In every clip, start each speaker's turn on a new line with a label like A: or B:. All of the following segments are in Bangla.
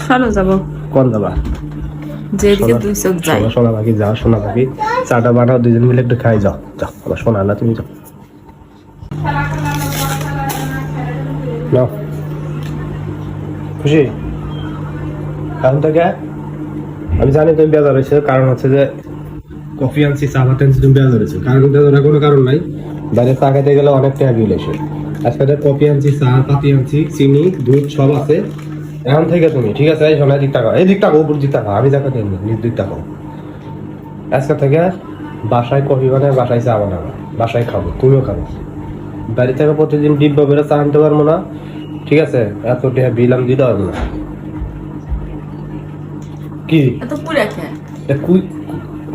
A: চলো যাবো।
B: কোন যাবা?
A: যেদিকে দুই চোখ যায়।
B: সোনা পাখি যাও, সোনা পাখি চাটা বানাও, দুজন মিলে একটু খাই। যাও যাও, আমার সোনা না, তুমি যাও। নাও। খুশি? কারণ থেকে আমি জানি তুমি বেজার হয়েছো, কারণ হচ্ছে যে কফি আনছি, চা ভাত আনছি, তুমি বেজার হয়েছো। কারণ বেজারের কোনো কারণ নাই, বাইরে চা খাইতে গেলে অনেক টাকা বিল এসে। আজকে কফি আনছি, চা পাতি আনছি, চিনি দুধ সব আছে। এখন থেকে তুমি ঠিক আছে, এই শোনা, দিক টাকা, এই দিক টাকা, উপর দিক টাকা, আমি টাকা দিই নিজ দিক টাকা। আজকে থেকে বাসায় কফি বানায়, বাসায় চা বানাবো, বাসায় খাবো, তুমিও খাবো। বাড়ি থেকে প্রতিদিন ডিব্বা বেড়ে চা আনতে পারবো না, ঠিক আছে? এত টাকা বিল আমি দিতে পারবো না। কি
A: এত পুরা খেয়ে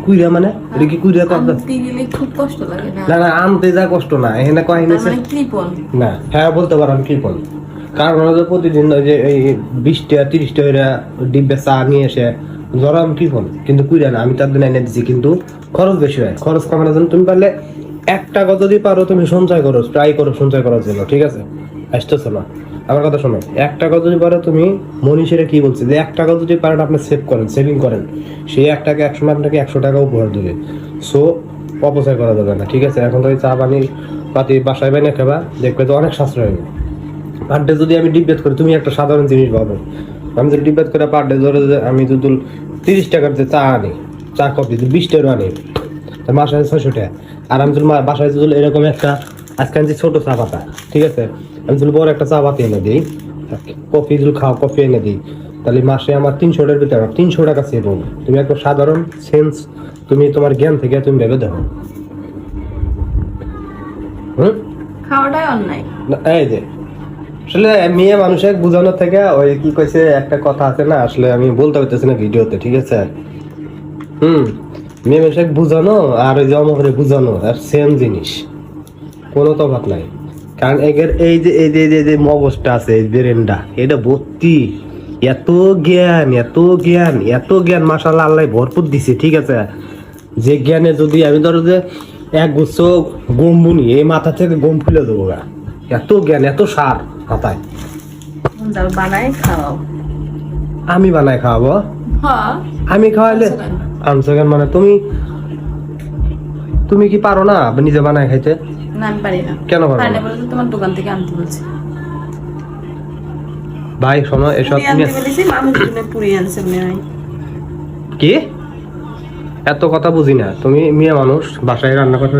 B: কুইরা মানে এটা কি কুইরা কথা?
A: আনতে গেলে খুব কষ্ট লাগে না?
B: না না, আনতে যা কষ্ট না, এখানে কাহিনী
A: মানে কৃপণ
B: না। হ্যাঁ বলতে পারো আমি কৃপণ, কারণ হলো প্রতিদিন ওই যে এই 20টা 30টা ডিব্বা চা নিয়ে এসে ধরো আমি কৃপণ, কিন্তু কুইরা না, আমি তার দিন এনে দিচ্ছি, কিন্তু খরচ বেশি হয়। খরচ কমানোর জন্য তুমি পারলে 1 টাকা যদি পারো তুমি সঞ্চয় করো, ট্রাই করো সঞ্চয় করার জন্য, ঠিক আছে? আসতেছো না? আমার কথা শোনো, 1 টাকা যদি পারো, তুমি মনীষীরা কি বলছে যে 1 টাকা যদি পারেন আপনি সেভ করেন, সেভিং করেন, সেই 1 টাকা একসময় আপনাকে 100 টাকা উপহার দেবে। সো অপচয় করা যাবে না, ঠিক আছে? এখন তো চা পানি পাতি বাসায় বানিয়ে খাবা, দেখবে তো অনেক সাশ্রয় হবে। পার ডে যদি আমি ডিবেট করি, তুমি একটা সাধারণ জিনিস পাবে, আমি যদি ডিবেট করে পার ডে ধরে যে আমি যদি 30 টাকার যে চা আনি, চা কফি 20 টাকা আনি, মাসে 600 টাকা। আর আমি যদি বাসায় যদি এরকম একটা আজকে আনছি ছোট চা পাতা, ঠিক আছে, আমি যদি বড় একটা চা পাতি এনে দিই, কফি যদি খাও কফি এনে দিই, তাহলে মাসে আমার 300 টাকার ভিতরে 300 টাকা সেভ হবে। তুমি একটা সাধারণ সেন্স, তুমি তোমার জ্ঞান থেকে তুমি ভেবে দেখো।
A: খাওয়াটাই অন্যায়।
B: এই যে আসলে মেয়ে মানুষের বোঝানোর থেকে ওই কি কইছে একটা কথা আছে না, আসলে আমি বলতে পারতেছি না ভিডিওতে, ঠিক আছে? মেয়ে মানুষের বুঝানো আর ওই যে অমরে বুঝানো আর সেম জিনিস, কোনো তফাৎ নাই। কারণ এগের এই যে এই যে এই যে মগজটা আছে, এই ব্রেনটা, এটা ভর্তি এত জ্ঞান, এত জ্ঞান, এত জ্ঞান, মাশাআল্লাহ আল্লাহ ভরপুর দিছে, ঠিক আছে? যে জ্ঞানে যদি আমি ধরো যে 1 গুচ্ছ গম বুনি, এই মাথা থেকে গম ফুলে দেবো গা, এত জ্ঞান, এত সার মাথায়।
A: বানাই খাওয়াও।
B: আমি বানাই খাওয়াবো?
A: হ্যাঁ
B: আমি খাওয়াইলে আনছো কেন? মানে তুমি কি পারো না নিজে বানাই খাইতে?
A: না আমি পারি না।
B: কেন পারো না?
A: বলে তো তোমার দোকান থেকে আনতে বলছি।
B: ভাই শোনো, এসব কি এত কথা বুঝি না। তুমি মেয়ে মানুষ, বাসায় রান্না করতে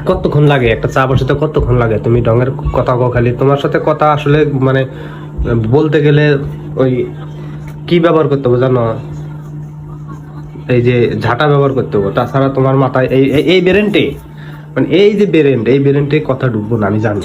B: কতক্ষণ লাগে? একটা চা বসাতে কতক্ষণ লাগে? তুমি ঢঙের কথা কও খালি। তোমার সাথে কথা আসলে মানে বলতে গেলে ওই কি ব্যবহার করতে হবে জানো? এই যে ঝাঁটা ব্যবহার করতে হবে, তাছাড়া তোমার মাথায় এই ব্রেনটে, মানে এই যে ব্রেন, এই ব্রেনটে কথা ঢুকবো না, আমি জানি।